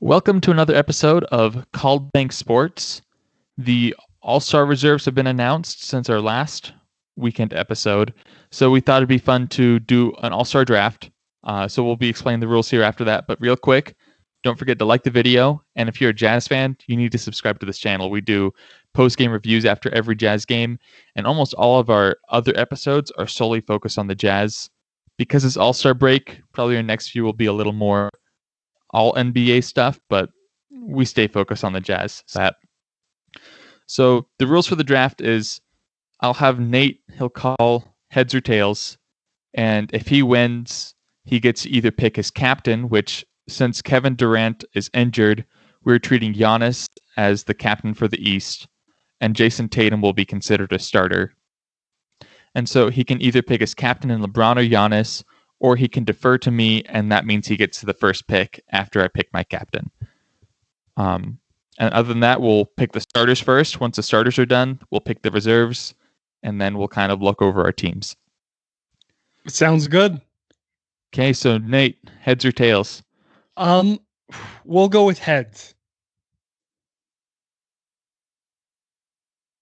Welcome to another episode of Called Bank Sports. The All-Star reserves have been announced since our last weekend episode, so we thought it'd be fun to do an All-Star draft. So we'll be explaining the rules here after that, but real quick, don't forget to like the video, and if you're a Jazz fan, you need to subscribe to this channel. We do post-game reviews after every Jazz game, and almost all of our other episodes are solely focused on the Jazz. Because it's All-Star break, probably our next few will be a little more all NBA stuff, but we stay focused on the Jazz. So the rules for the draft is I'll have Nate, he'll call heads or tails, and if he wins, he gets to either pick his captain, which since Kevin Durant is injured, we're treating Giannis as the captain for the East, and Jayson Tatum will be considered a starter. And so he can either pick his captain in LeBron or Giannis, or he can defer to me, and that means he gets the first pick after I pick my captain. And other than that, we'll pick the starters first. Once the starters are done, we'll pick the reserves, and then we'll kind of look over our teams. Sounds good. Okay, so Nate, heads or tails? We'll go with heads.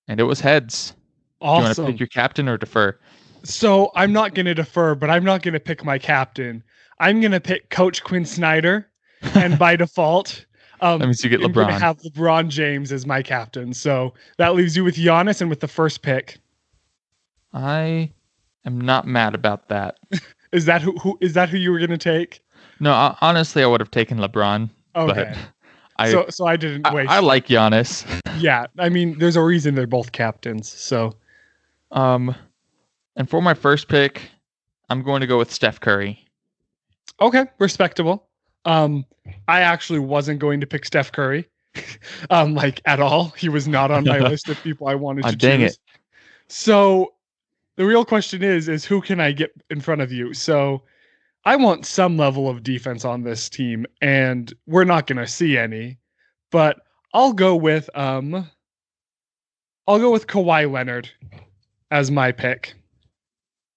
And it was heads. Awesome. Do you want to pick your captain or defer? So I'm not going to defer, but I'm not going to pick my captain. I'm going to pick Coach Quinn Snyder, and by default, that means you get LeBron. I'm going to have LeBron James as my captain. So that leaves you with Giannis and with the first pick. I am not mad about that. Is that who you were going to take? No, honestly, I would have taken LeBron. Okay. But so I didn't waste. I like Giannis. Yeah, I mean, there's a reason they're both captains. So, and for my first pick, I'm going to go with Steph Curry. Okay, respectable. I actually wasn't going to pick Steph Curry, at all. He was not on my list of people I wanted to choose. Dang it. So the real question is who can I get in front of you? So I want some level of defense on this team, and we're not going to see any. But I'll go with Kawhi Leonard as my pick.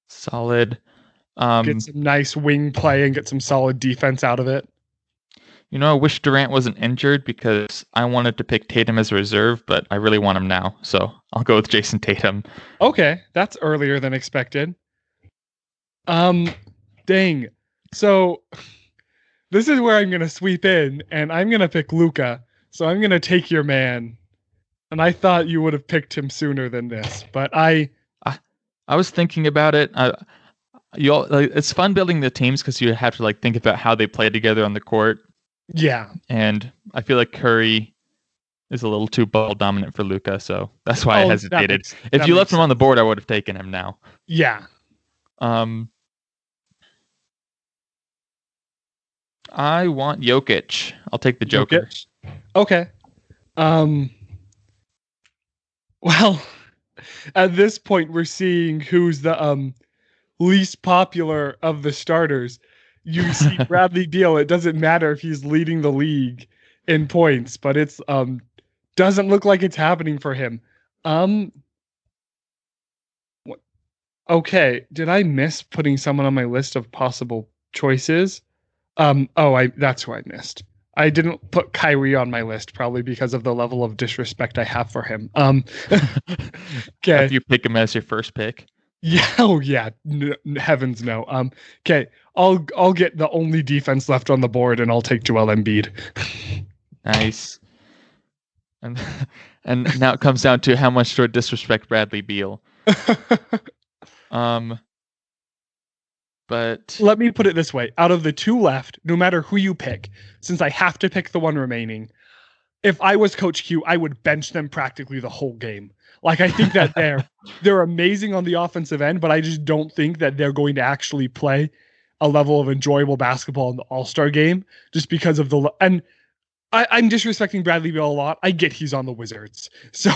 Solid. Get some nice wing play and get some solid defense out of it. You know, I wish Durant wasn't injured because I wanted to pick Tatum as a reserve, but I really want him now. So I'll go with Jayson Tatum. Okay, that's earlier than expected. Dang. So this is where I'm going to sweep in, and I'm going to pick Luka. So I'm going to take your man. And I thought you would have picked him sooner than this, but I was thinking about it. It's fun building the teams because you have to think about how they play together on the court. Yeah. And I feel like Curry is a little too ball dominant for Luka, so that's why I hesitated. If you left him on the board, I would have taken him now. Yeah. I want Jokic. I'll take the Joker. Jokic? Okay. Well, at this point, we're seeing who's the least popular of the starters. You see Bradley Beal. It doesn't matter if he's leading the league in points, but it's doesn't look like it's happening for him. Okay, did I miss putting someone on my list of possible choices? That's who I missed. I didn't put Kyrie on my list, probably because of the level of disrespect I have for him. Okay. If you pick him as your first pick. Yeah. Oh, yeah. Heavens no. Okay. I'll get the only defense left on the board, and I'll take Joel Embiid. Nice. And now it comes down to how much to disrespect Bradley Beal. But let me put it this way. Out of the two left, no matter who you pick, since I have to pick the one remaining, if I was Coach Q, I would bench them practically the whole game. I think that they're amazing on the offensive end, but I just don't think that they're going to actually play a level of enjoyable basketball in the All-Star game just because of I'm disrespecting Bradley Beal a lot. I get he's on the Wizards. So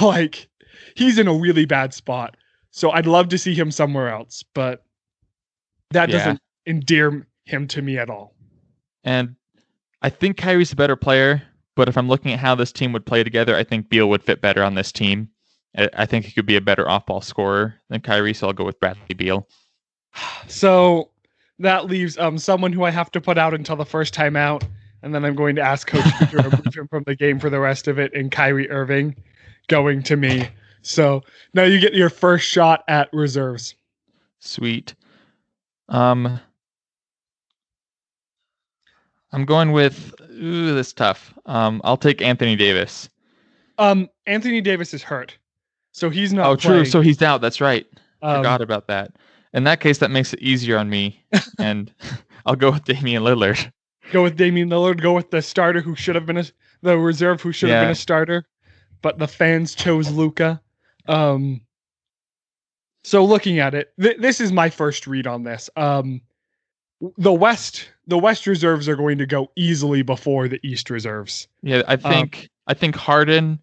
he's in a really bad spot. So I'd love to see him somewhere else, but that doesn't endear him to me at all. And I think Kyrie's a better player, but if I'm looking at how this team would play together, I think Beal would fit better on this team. I think he could be a better off-ball scorer than Kyrie, so I'll go with Bradley Beal. So that leaves someone who I have to put out until the first time out. and then I'm going to ask Coach Q to remove him from the game for the rest of it, and Kyrie Irving going to me. So now you get your first shot at reserves. Sweet. I'm going with this is tough. I'll take Anthony Davis. Anthony Davis is hurt, so he's not. Oh, playing. true. So he's out. That's right. Forgot about that. In that case, that makes it easier on me, and I'll go with Damian Lillard. Go with Damian Lillard. Go with the starter who should have been the reserve who should have been a starter, but the fans chose Luka. So looking at it, this is my first read on this. The West reserves are going to go easily before the East reserves. Yeah, I think Harden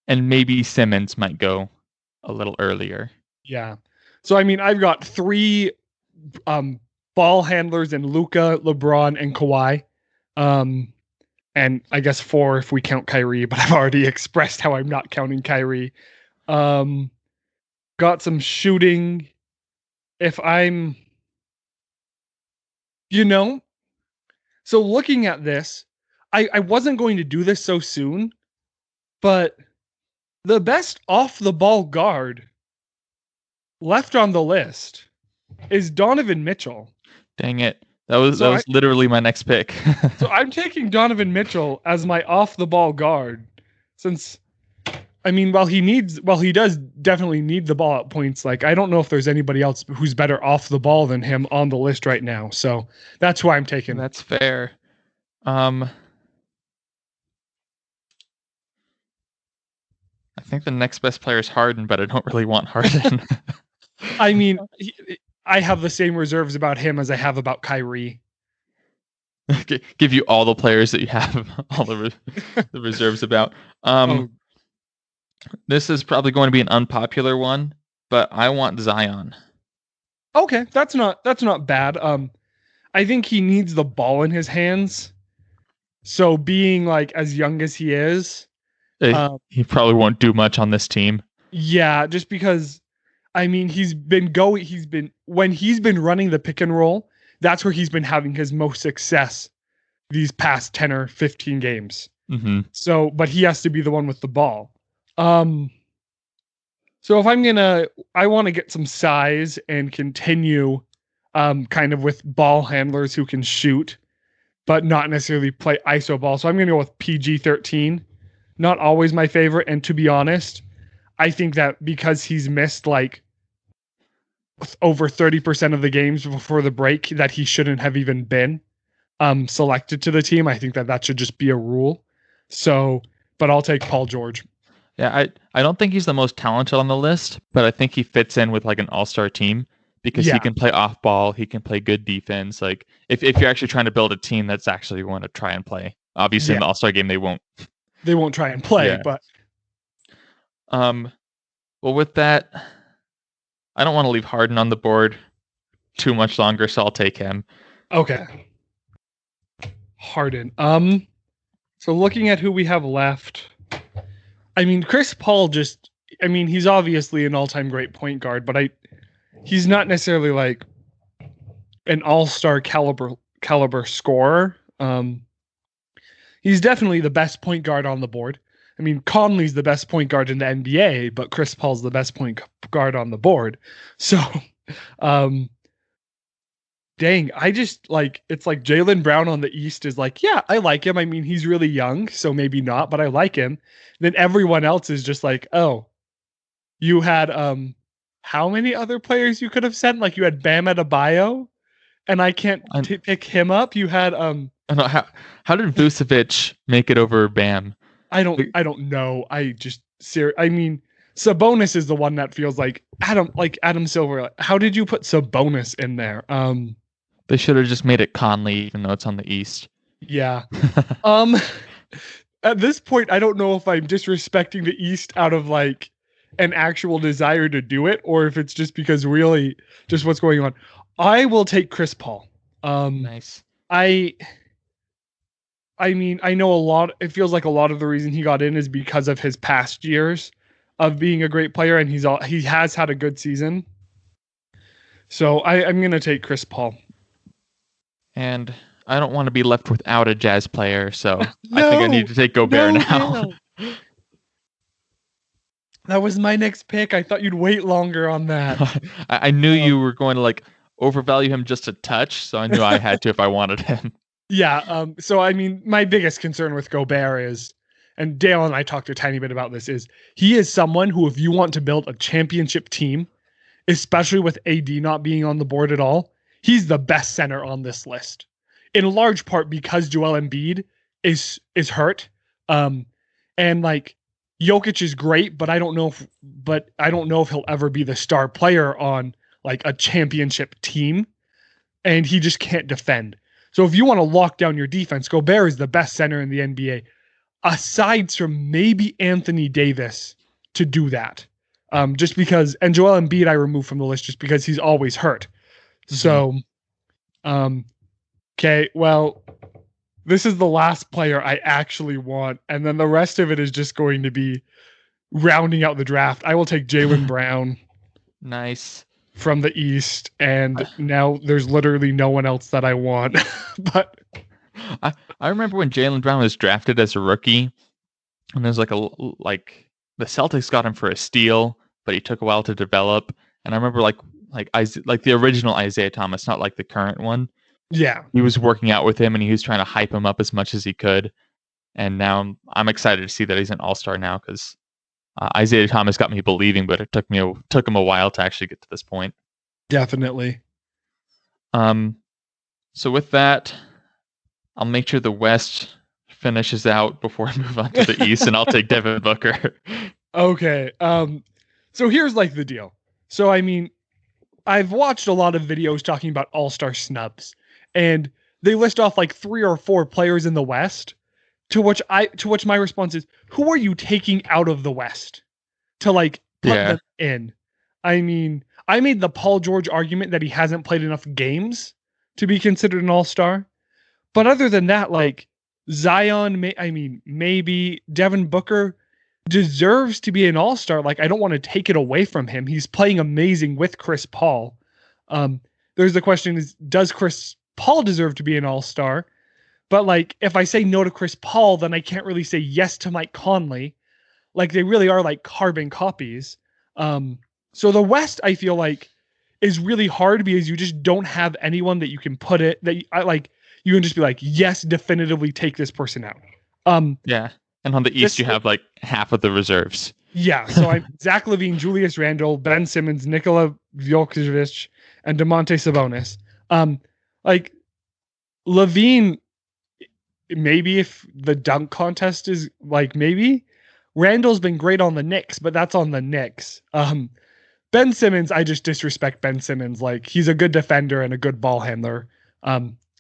and maybe Simmons might go a little earlier. Yeah. So I mean, I've got 3 ball handlers in Luka, LeBron, and Kawhi. And I guess 4 if we count Kyrie, but I've already expressed how I'm not counting Kyrie. Got some shooting. If I'm, so looking at this, I wasn't going to do this so soon, but the best off the ball guard left on the list is Donovan Mitchell. Dang it. That was literally my next pick. So I'm taking Donovan Mitchell as my off the ball guard, since I mean, while he does definitely need the ball at points, like I don't know if there's anybody else who's better off the ball than him on the list right now. So that's who I'm taking. That's fair. I think the next best player is Harden, but I don't really want Harden. I mean, I have the same reserves about him as I have about Kyrie. Give you all the players that you have, all the reserves about. This is probably going to be an unpopular one, but I want Zion. Okay, that's not bad. I think he needs the ball in his hands. So being like as young as he is, he probably won't do much on this team. Yeah, just because I mean when he's been running the pick and roll, that's where he's been having his most success these past 10 or 15 games. Mm-hmm. So, but he has to be the one with the ball. So if I want to get some size and continue kind of with ball handlers who can shoot, but not necessarily play ISO ball. So I'm going to go with PG-13. Not always my favorite. And to be honest, I think that because he's missed like over 30% of the games before the break that he shouldn't have even been selected to the team. I think that should just be a rule. So, but I'll take Paul George. Yeah, I don't think he's the most talented on the list, but I think he fits in with like an all-star team because he can play off ball, he can play good defense. Like if you're actually trying to build a team that's actually going to try and play. Obviously in the all-star game they won't try and play, but well with that, I don't want to leave Harden on the board too much longer, so I'll take him. Okay. Harden. So looking at who we have left, I mean, Chris Paul he's obviously an all-time great point guard, but he's not necessarily like an all-star caliber scorer. He's definitely the best point guard on the board. I mean, Conley's the best point guard in the NBA, but Chris Paul's the best point guard on the board. So, dang, I just it's like Jaylen Brown on the East is like, yeah, I like him. I mean, he's really young, so maybe not, but I like him. Then everyone else is just like, oh, you had how many other players you could have sent? Like you had Bam Adebayo, and I can't pick him up. You had how did Vucevic make it over Bam? I don't know. I mean, Sabonis is the one that feels like Adam Silver. How did you put Sabonis in there? They should have just made it Conley, even though it's on the East. Yeah. At this point, I don't know if I'm disrespecting the East out of like an actual desire to do it, or if it's just because really just what's going on. I will take Chris Paul. Nice. I mean, I know it feels like a lot of the reason he got in is because of his past years of being a great player, and he has had a good season. So I'm going to take Chris Paul. And I don't want to be left without a Jazz player, so I think I need No, to take Gobert now. no. That was my next pick. I thought you'd wait longer on that. I knew you were going to like overvalue him just a touch, so I knew I had to if I wanted him. Yeah. So I mean, my biggest concern with Gobert is, and Dale and I talked a tiny bit about this, is he is someone who, if you want to build a championship team, especially with AD not being on the board at all, he's the best center on this list. In large part because Joel Embiid is hurt. And like Jokic is great, but I don't know if he'll ever be the star player on like a championship team. And he just can't defend. So if you want to lock down your defense, Gobert is the best center in the NBA, aside from maybe Anthony Davis to do that. Just because, and Joel Embiid I removed from the list just because he's always hurt. So, okay, well, this is the last player I actually want, and then the rest of it is just going to be rounding out the draft. I will take Jaylen Brown. Nice. From the East, and now there's literally no one else that I want. But I remember when Jaylen Brown was drafted as a rookie, and there's like the Celtics got him for a steal, but he took a while to develop. And I remember like the original Isaiah Thomas, not like the current one. Yeah, he was working out with him, and he was trying to hype him up as much as he could. And now I'm excited to see that he's an all-star now because Isaiah Thomas got me believing, but it took him a while to actually get to this point. Definitely. So with that, I'll make sure the West finishes out before I move on to the East, and I'll take Devin Booker. Okay. So here's like the deal. So I mean, I've watched a lot of videos talking about all-star snubs, and they list off like 3 or 4 players in the West. To which my response is, who are you taking out of the West to like put them in? I mean, I made the Paul George argument that he hasn't played enough games to be considered an all-star. But other than that, like Zion, maybe Devin Booker deserves to be an all-star. Like, I don't want to take it away from him. He's playing amazing with Chris Paul. There's the question is, does Chris Paul deserve to be an all-star? But like, if I say no to Chris Paul, then I can't really say yes to Mike Conley. Like, they really are like carbon copies. So the West, I feel like, is really hard because you just don't have anyone that you can put it that you can just be like, yes, definitively take this person out. Yeah. And on the East, you have like half of the reserves. Yeah. So I'm Zach Lavine, Julius Randle, Ben Simmons, Nikola Vucevic, and Domantas Sabonis. Like Lavine, maybe if the dunk contest is like, maybe Randall's been great on the Knicks, but that's on the Knicks. Ben Simmons, I just disrespect Ben Simmons. Like, he's a good defender and a good ball handler.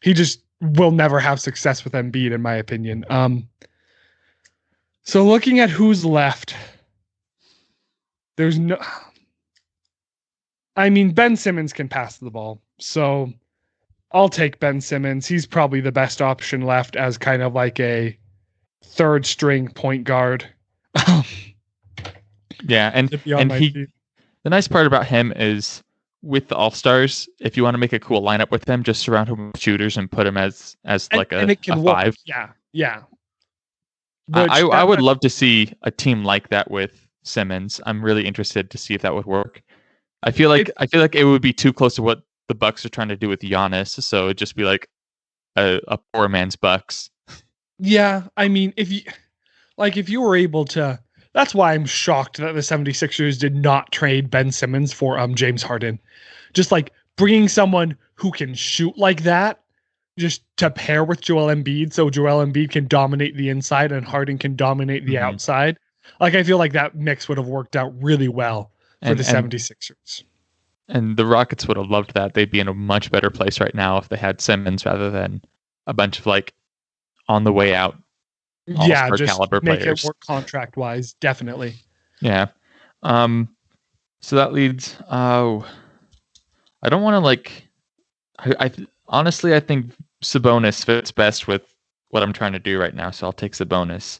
He just will never have success with Embiid, in my opinion. So looking at who's left, there's no, I mean, Ben Simmons can pass the ball. So I'll take Ben Simmons. He's probably the best option left as kind of like a third string point guard. Yeah. And the nice part about him is with the All-Stars, if you want to make a cool lineup with them, just surround him with shooters and put him as like a 5. Yeah. I would love to see a team like that with Simmons. I'm really interested to see if that would work. I feel like it would be too close to what the Bucks are trying to do with Giannis, so it'd just be like a poor man's Bucks. Yeah, I mean, if you were able to, that's why I'm shocked that the 76ers did not trade Ben Simmons for James Harden. Just like bringing someone who can shoot like that, just to pair with Joel Embiid, so Joel Embiid can dominate the inside and Harden can dominate the outside. Like, I feel like that mix would have worked out really well for the 76ers. And the Rockets would have loved that. They'd be in a much better place right now if they had Simmons rather than a bunch of like on the way out. Yeah, just caliber make players. It work contract wise, definitely. Yeah. So that leads. I don't want to like. Honestly, I think Sabonis fits best with what I'm trying to do right now, so I'll take Sabonis.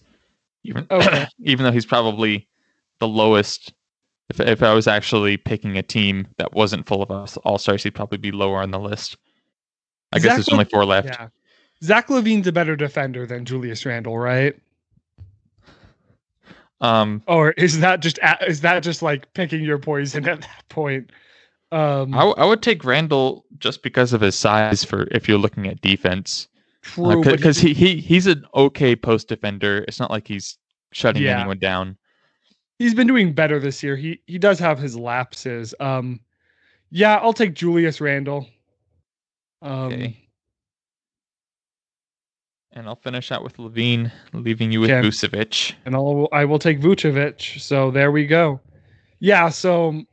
Even though he's probably the lowest. If I was actually picking a team that wasn't full of all-stars, he'd probably be lower on the list. I guess there's only 4 left. Yeah. Zach Levine's a better defender than Julius Randle, right? Or is that just like picking your poison at that point? I would take Randle just because of his size for if you're looking at defense. True, because he's an okay post defender. It's not like he's shutting anyone down. He's been doing better this year. He does have his lapses. Yeah, I'll take Julius Randle. Okay. And I'll finish out with Lavine, leaving you with Vucevic. And I will take Vucevic. So there we go. Yeah, so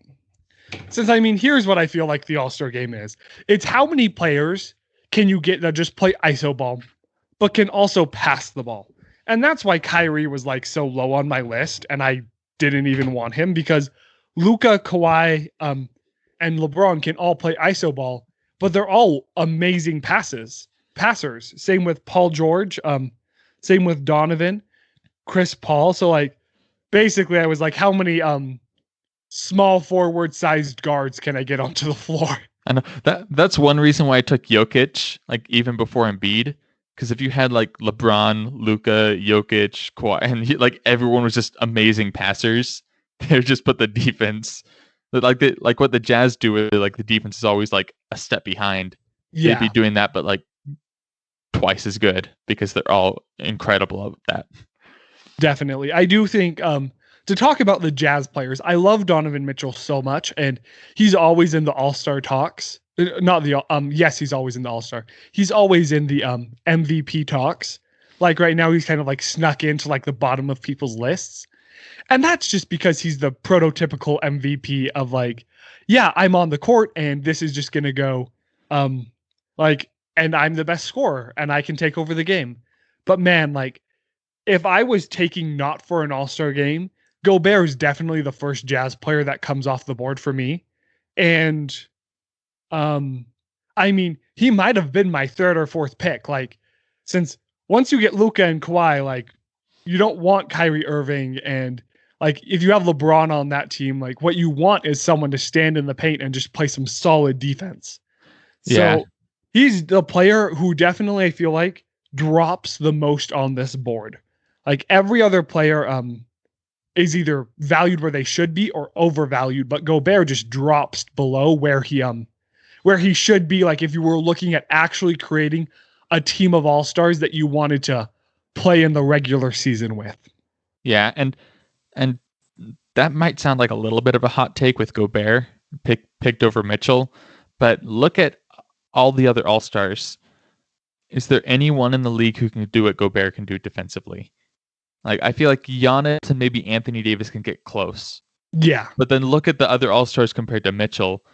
here's what I feel like the All-Star game is. It's how many players can you get that just play iso ball, but can also pass the ball. And that's why Kyrie was like so low on my list, and I didn't even want him because Luka, Kawhi, and LeBron can all play iso ball, but they're all amazing passers. Same with Paul George, same with Donovan, Chris Paul. So like basically I was like, how many small forward sized guards can I get onto the floor? I know that's one reason why I took Jokic, like even before Embiid. Because if you had like LeBron, Luka, Jokic, Kawhi, and like everyone was just amazing passers, they just put the defense like what the Jazz do. Like the defense is always like a step behind. Yeah, they'd be doing that, but like twice as good because they're all incredible at that. Definitely, I do think. To talk about the Jazz players, I love Donovan Mitchell so much, and he's always in the All-Star talks. Not the yes, he's always in the All-Star. He's always in the MVP talks. Like right now, he's kind of like snuck into like the bottom of people's lists, and that's just because he's the prototypical MVP of like, yeah, I'm on the court, and this is just gonna go, like, and I'm the best scorer, and I can take over the game. But man, like, if I was taking not for an All-Star game, Gobert is definitely the first Jazz player that comes off the board for me. And I mean, he might have been my third or fourth pick. Like, since once you get Luka and Kawhi, like, you don't want Kyrie Irving. And like, if you have LeBron on that team, like, what you want is someone to stand in the paint and just play some solid defense. Yeah. So he's the player who definitely, I feel like, drops the most on this board. Like, every other player, is either valued where they should be or overvalued, but Gobert just drops below where he should be. Like if you were looking at actually creating a team of all-stars that you wanted to play in the regular season with. Yeah. And that might sound like a little bit of a hot take with Gobert picked over Mitchell, but look at all the other all-stars. Is there anyone in the league who can do what Gobert can do defensively? Like, I feel like Giannis and maybe Anthony Davis can get close. Yeah. But then look at the other All-Stars compared to Mitchell.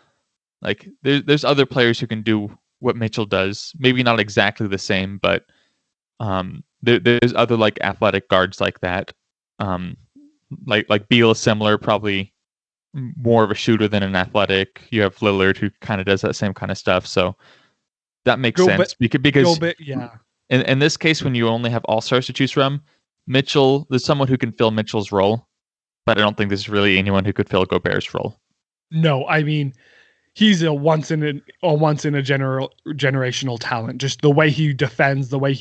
Like, there's other players who can do what Mitchell does. Maybe not exactly the same, but there's other, like, athletic guards like that. Like Beal is similar, probably more of a shooter than an athletic. You have Lillard, who kind of does that same kind of stuff. So that makes sense. Because yeah. In this case, when you only have All-Stars to choose from, Mitchell, there's someone who can fill Mitchell's role, but I don't think there's really anyone who could fill Gobert's role. No, I mean, he's a once in a generational talent. Just the way he defends, the way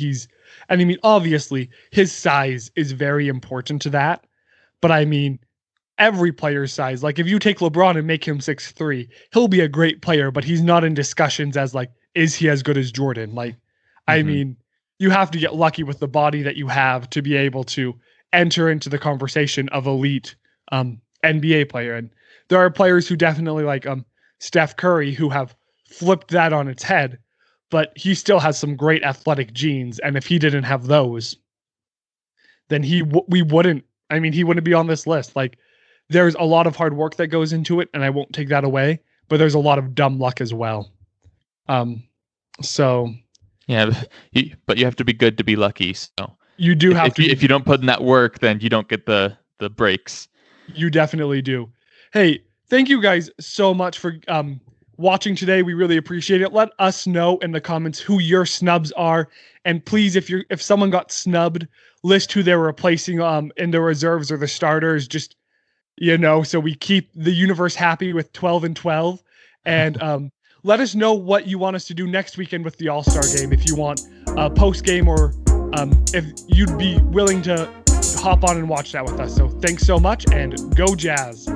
and I mean, obviously, his size is very important to that. But I mean, every player's size, like if you take LeBron and make him 6'3", he'll be a great player, but he's not in discussions as like, is he as good as Jordan? Like, I mean, you have to get lucky with the body that you have to be able to enter into the conversation of elite NBA player. And there are players who definitely like Steph Curry who have flipped that on its head, but he still has some great athletic genes. And if he didn't have those, then he wouldn't be on this list. Like there's a lot of hard work that goes into it, and I won't take that away, but there's a lot of dumb luck as well. So yeah, but you have to be good to be lucky. So you do have to. If you don't put in that work, then you don't get the breaks. You definitely do. Hey, thank you guys so much for watching today. We really appreciate it. Let us know in the comments who your snubs are, and please, if someone got snubbed, list who they're replacing in the reserves or the starters. Just so we keep the universe happy with 12 and 12, and let us know what you want us to do next weekend with the All-Star game. If you want a post-game or if you'd be willing to hop on and watch that with us. So thanks so much, and go Jazz.